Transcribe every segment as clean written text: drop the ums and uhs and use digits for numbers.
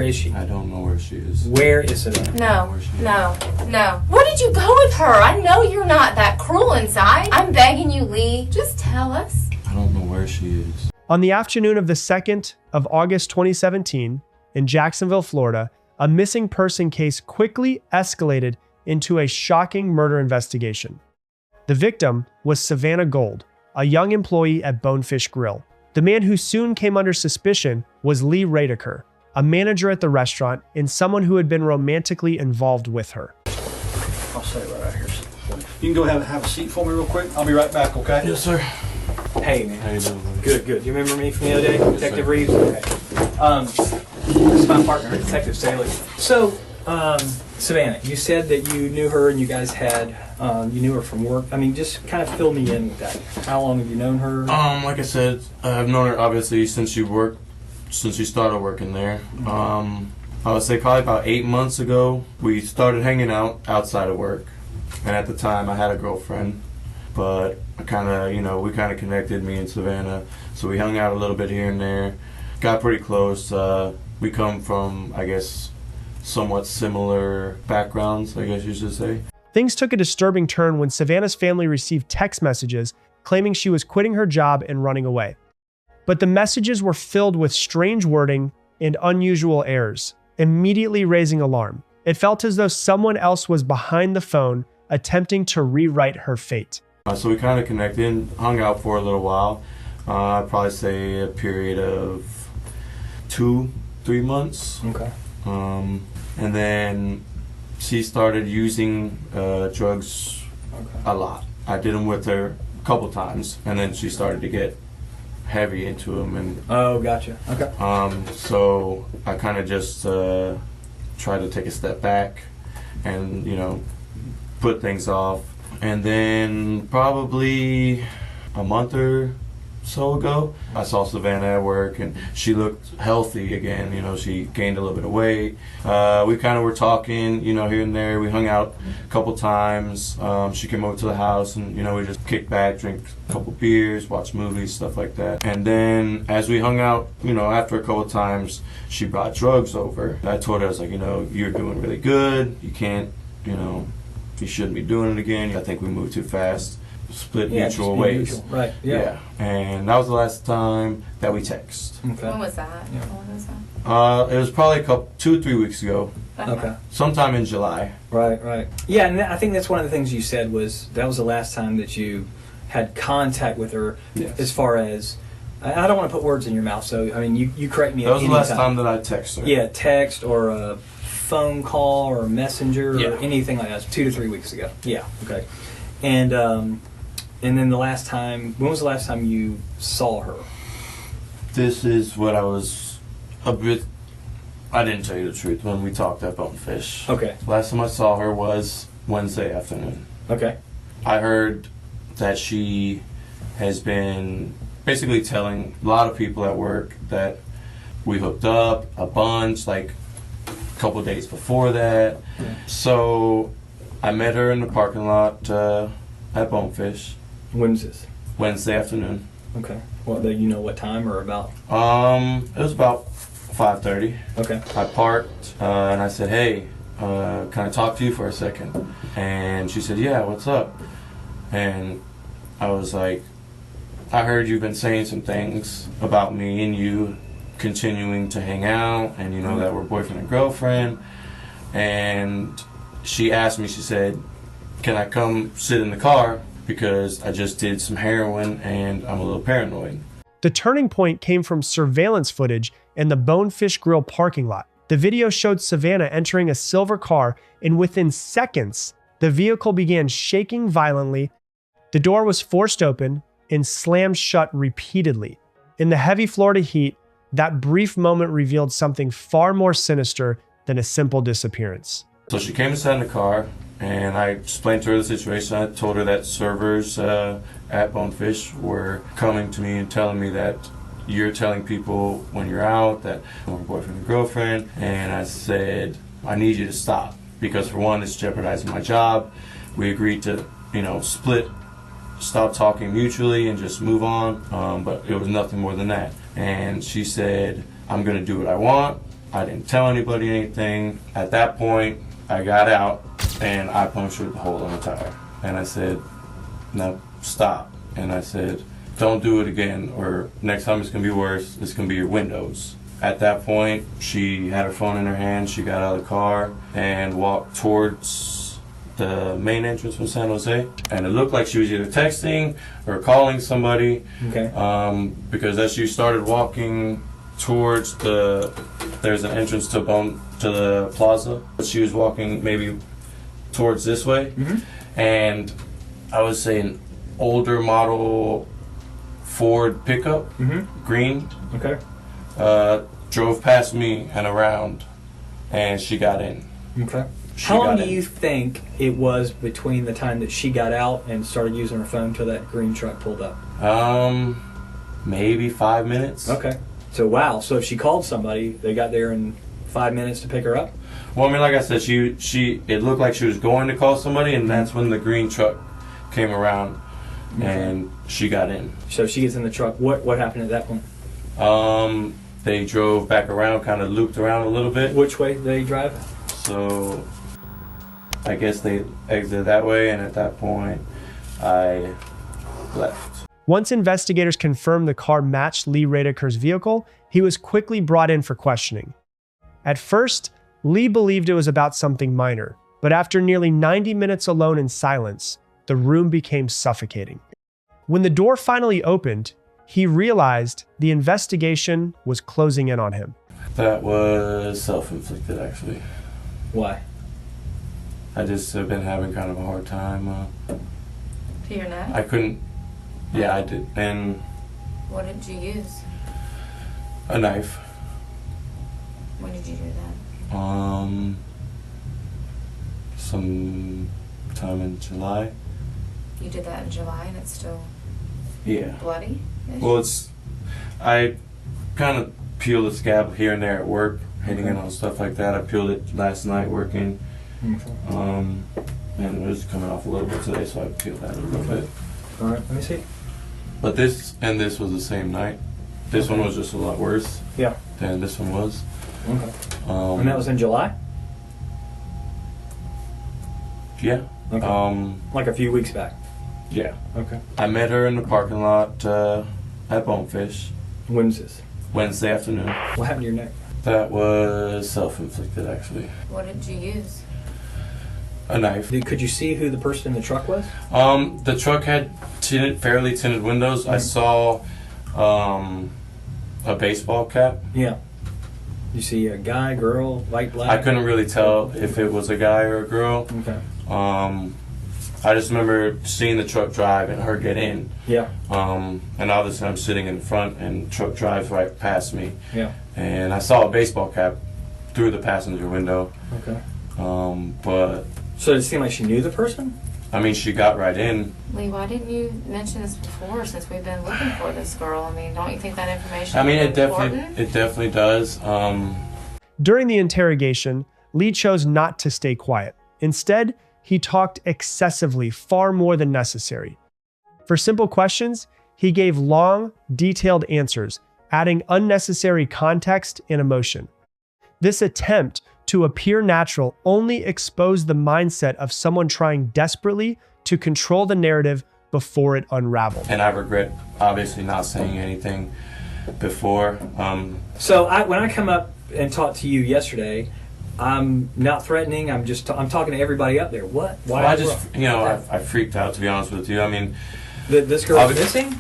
is she? I don't know where she is. Where is Savannah? No. Where did you go with her? I know you're not that cruel inside. I'm begging you, Lee. Just tell us. I don't know where she is. On the afternoon of the 2nd of August 2017, in Jacksonville, Florida, a missing person case quickly escalated into a shocking murder investigation. The victim was Savannah Gold, a young employee at Bonefish Grill. The man who soon came under suspicion was Lee Radaker, a manager at the restaurant and someone who had been romantically involved with her. I'll stay right out here. You can go have a seat for me real quick. I'll be right back, okay? Yes, sir. Hey, man. How you doing, buddy? Good. You remember me from the other day, Detective sir. Reeves? Okay. This is my partner, Detective Staley. So, Savannah, you said that you knew her and you guys had, you knew her from work. I mean, just kind of fill me in with that. How long have you known her? Like I said, I've known her obviously since she started working there. I would say probably about 8 months ago, we started hanging out outside of work. And at the time, I had a girlfriend. But we kind of connected, me and Savannah. So we hung out a little bit here and there. Got pretty close. We come from, I guess, somewhat similar backgrounds, I guess you should say. Things took a disturbing turn when Savannah's family received text messages claiming she was quitting her job and running away. But the messages were filled with strange wording and unusual errors, immediately raising alarm. It felt as though someone else was behind the phone, attempting to rewrite her fate. So we kind of connected, hung out for a little while. I'd probably say a period of 2-3 months. Okay. And then she started using drugs a lot. I did them with her a couple times, and then she started to get heavy into them. And Oh, gotcha. Okay. so I kind of just tried to take a step back and, put things off. And then probably a month or so ago, I saw Savannah at work and she looked healthy again. She gained a little bit of weight. We kind of were talking, here and there. We hung out a couple times. She came over to the house and, we just kicked back, drank a couple beers, watched movies, stuff like that. And then as we hung out, after a couple times, she brought drugs over. I told her, I was like, you're doing really good. You can't, you shouldn't be doing it again. I think we moved too fast. Split mutual ways. Mutual. Right. Yeah. And that was the last time that we text. Okay. When was that? Yeah. When was that? It was probably 2-3 weeks ago. Okay. Sometime in July. Right. Yeah, and I think that's one of the things you said was that was the last time that you had contact with her. Yes. As far as, I don't want to put words in your mouth, so I mean you correct me. That was the last time that I texted her. Yeah, text or a phone call or messenger or anything like that. 2 to 3 weeks ago. Yeah. Okay. And then the last time, when was the last time you saw her? This is what I was a bit. I didn't tell you the truth when we talked at Bonefish. Okay. Last time I saw her was Wednesday afternoon. Okay. I heard that she has been basically telling a lot of people at work that we hooked up a bunch, like a couple days before that. Yeah. So I met her in the parking lot at Bonefish. When was this? Wednesday afternoon. Okay. Well, do you know what time or about? It was about 5:30. Okay. I parked and I said, "Hey, can I talk to you for a second?" And she said, "Yeah, what's up?" And I was like, "I heard you've been saying some things about me and you continuing to hang out, and that we're boyfriend and girlfriend." And she asked me, she said, "Can I come sit in the car? Because I just did some heroin and I'm a little paranoid." The turning point came from surveillance footage in the Bonefish Grill parking lot. The video showed Savannah entering a silver car, and within seconds, the vehicle began shaking violently. The door was forced open and slammed shut repeatedly. In the heavy Florida heat, that brief moment revealed something far more sinister than a simple disappearance. So she came inside in the car, and I explained to her the situation. I told her that servers at Bonefish were coming to me and telling me that you're telling people when you're out that we're boyfriend and girlfriend. And I said, I need you to stop, because for one, it's jeopardizing my job. We agreed to, split, stop talking mutually and just move on. But it was nothing more than that. And she said, I'm going to do what I want. I didn't tell anybody anything. At that point, I got out and I punctured the hole in the tire. And I said, no, stop. And I said, don't do it again, or next time it's gonna be worse. It's gonna be your windows. At that point, she had her phone in her hand. She got out of the car and walked towards the main entrance from San Jose. And it looked like she was either texting or calling somebody. Okay. Because as she started walking towards there's an entrance to the plaza. She was walking maybe towards this way. Mm-hmm. And I would say an older model Ford pickup, green. Okay. Drove past me and around, and she got in. Okay. How long do you think it was between the time that she got out and started using her phone till that green truck pulled up? Maybe 5 minutes. Okay. So wow. So if she called somebody, they got there in 5 minutes to pick her up? Well, I mean, like I said, it looked like she was going to call somebody, and that's when the green truck came around, and she got in. So she gets in the truck. What happened at that point? They drove back around, kind of looped around a little bit. Which way did they drive? So I guess they exited that way, and at that point, I left. Once investigators confirmed the car matched Lee Radaker's vehicle, he was quickly brought in for questioning. At first, Lee believed it was about something minor, but after nearly 90 minutes alone in silence, the room became suffocating. When the door finally opened, he realized the investigation was closing in on him. That was self-inflicted, actually. Why? I just have been having kind of a hard time. To your neck? I couldn't. Yeah, I did. And What did you use? a knife. When did you do that? Some time in July. You did that in July and it's still Yeah. bloody? Well, I kind of peel the scab here and there at work, hitting it on stuff like that. I peeled it last night working. And it was coming off a little bit today, so I peeled that a little bit. All right, let me see. But this was the same night. This one was just a lot worse Yeah. than this one was. Okay. And that was in July? Yeah. Okay. Like a few weeks back? Yeah. Okay. I met her in the parking lot at Bonefish When was this? Wednesday afternoon. What happened to your neck? That was self-inflicted, actually. What did you use? A knife. Could you see who the person in the truck was? The truck had fairly tinted windows. I saw a baseball cap. Yeah. You see a guy, girl, white, black? I couldn't really tell if it was a guy or a girl. Okay. I just remember seeing the truck drive and her get in. Yeah. And obviously I'm sitting in front and the truck drives right past me. Yeah. And I saw a baseball cap through the passenger window. Okay. But So did it seem like she knew the person? I mean, she got right in. Lee, why didn't you mention this before since we've been looking for this girl? I mean, don't you think that information I mean, is it important? definitely does. During the interrogation, Lee chose not to stay quiet. Instead, he talked excessively, far more than necessary. For simple questions, he gave long, detailed answers, adding unnecessary context and emotion. This attempt to appear natural only exposed the mindset of someone trying desperately to control the narrative before it unraveled. And I regret, obviously, not saying anything before. So when I come up and talk to you yesterday, I'm not threatening. I'm talking to everybody up there. What? Why? Well, I just, I freaked out, to be honest with you. I mean, this girl's missing?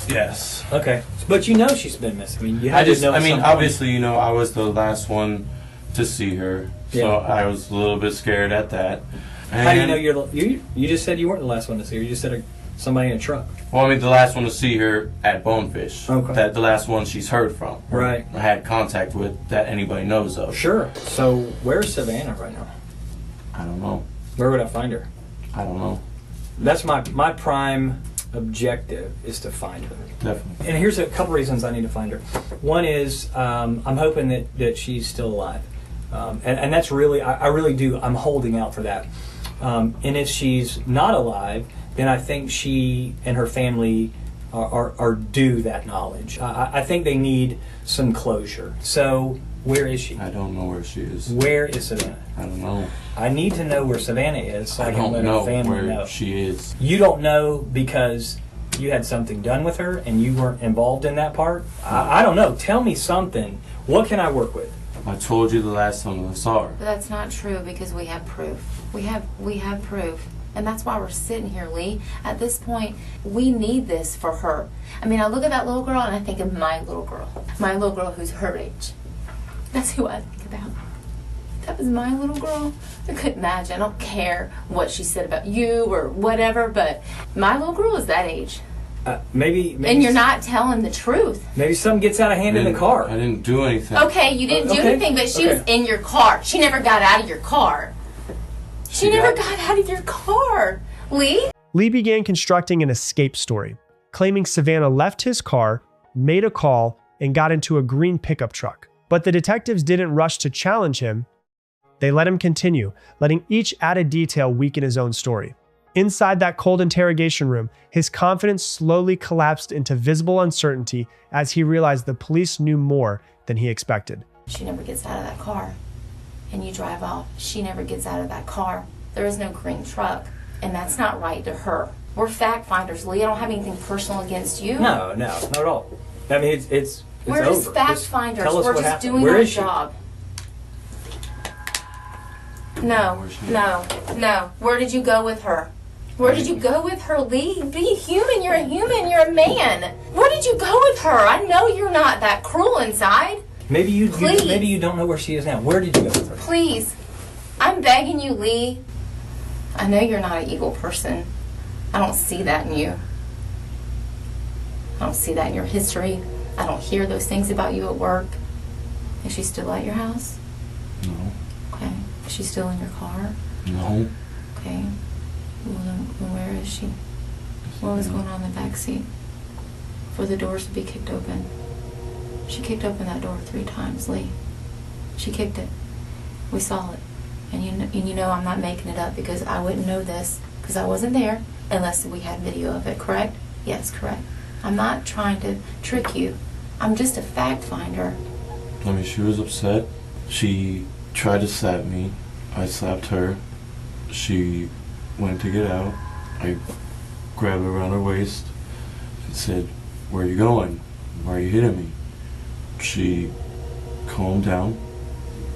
yes. Okay, but you know she's been missing. I mean, you had to know. Obviously, I was the last one to see her, so Yeah. I was a little bit scared at that. How do you And- know you just said you weren't the last one to see her. You just said somebody in a truck. Well, I mean, the last one to see her at Bonefish. Okay. That the last one she's heard from. or Right. had contact with that anybody knows of. Sure. So where's Savannah right now? I don't know. Where would I find her? I don't know. That's my prime objective is to find her. Definitely. And here's a couple reasons I need to find her. One is I'm hoping that she's still alive. And that's really, I really do, I'm holding out for that. And if she's not alive, then I think she and her family are due that knowledge. I think they need some closure. So Where is she? I don't know where she is. Where is Savannah? I don't know. I need to know where Savannah is so I can don't let know her family where know. she is. You don't know because you had something done with her and you weren't involved in that part? I don't know. Tell me something. What can I work with? I told you the last time I saw her. But that's not true because we have proof. We have proof. And that's why we're sitting here, Lee. At this point, we need this for her. I mean, I look at that little girl and I think of my little girl. My little girl who's her age. That's who I think about. If that was my little girl, I couldn't imagine. I don't care what she said about you or whatever, but my little girl is that age. Maybe And you're not telling the truth. Maybe something gets out of hand in the car. I didn't do anything. Okay, you didn't do anything, but she was in your car. She never got out of your car. She never got out of your car, Lee. Lee began constructing an escape story, claiming Savannah left his car, made a call, and got into a green pickup truck. But the detectives didn't rush to challenge him. They let him continue, letting each added detail weaken his own story. Inside that cold interrogation room, his confidence slowly collapsed into visible uncertainty as he realized the police knew more than he expected. She never gets out of that car. And you drive off. She never gets out of that car. There is no green truck. And that's not right to her. We're fact finders, Lee. I don't have anything personal against you. No, not at all. I mean, it's we're over. just fact finders. Tell us We're what just happened. doing Where our is she? job. No. Where did you go with her? Where did you go with her, Lee? Be human. You're a human. You're a man. Where did you go with her? I know you're not that cruel inside. Maybe you Please. don't know where she is now. Where did you go with her? Please. I'm begging you, Lee. I know you're not an evil person. I don't see that in you. I don't see that in your history. I don't hear those things about you at work. Is she still at your house? No. Okay. Is she still in your car? No. Okay. Well, then where is she? What was going on in the back seat? For the doors to be kicked open. She kicked open that door 3 times, Lee. She kicked it. We saw it. And you know I'm not making it up because I wouldn't know this because I wasn't there unless we had video of it, correct? Yes, correct. I'm not trying to trick you. I'm just a fact finder. I mean, she was upset. She tried to slap me. I slapped her. She went to get out. I grabbed her around her waist and said, "Where are you going? Why are you hitting me?" She calmed down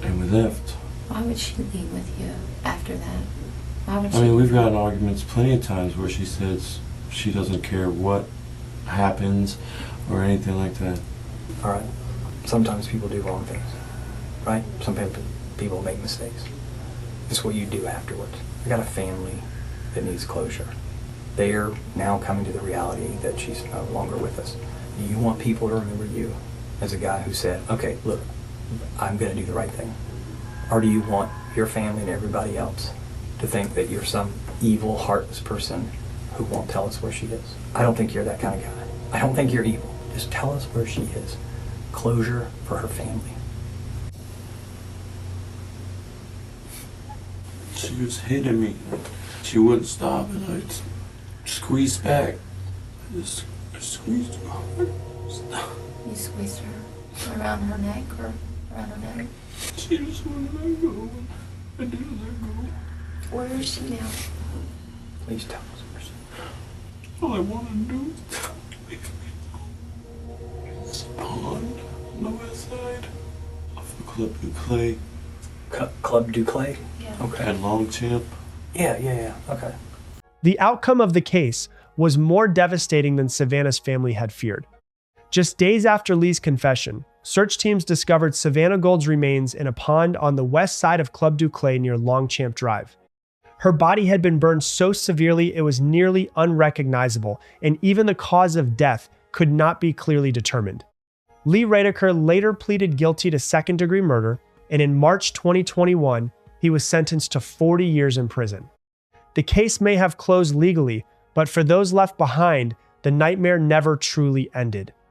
and we left. Why would she leave with you after that? Why would she? I mean, we've gotten arguments plenty of times where she says she doesn't care what happens or anything like that. All right. Sometimes people do wrong things, right? Sometimes people make mistakes. It's what you do afterwards. I got a family that needs closure. They are now coming to the reality that she's no longer with us. Do you want people to remember you as a guy who said, okay, look, I'm going to do the right thing? Or do you want your family and everybody else to think that you're some evil, heartless person who won't tell us where she is? I don't think you're that kind of guy. I don't think you're evil. Just tell us where she is. Closure for her family. She was hitting me. She wouldn't stop, and I squeezed back. I just squeezed her hard. You squeezed her around her neck or around her neck? She just wouldn't let go. I didn't let go. Where is she now? Please tell us where she is. All I want to do is leave me. It's a pond on the west side of the Club du Clay. Club du Clay? Yeah. Okay. At Longchamp. Yeah. Okay. The outcome of the case was more devastating than Savannah's family had feared. Just days after Lee's confession, search teams discovered Savannah Gold's remains in a pond on the west side of Club du Clay near Longchamp Drive. Her body had been burned so severely it was nearly unrecognizable, and even the cause of death could not be clearly determined. Lee Radaker later pleaded guilty to second-degree murder, and in March 2021, he was sentenced to 40 years in prison. The case may have closed legally, but for those left behind, the nightmare never truly ended.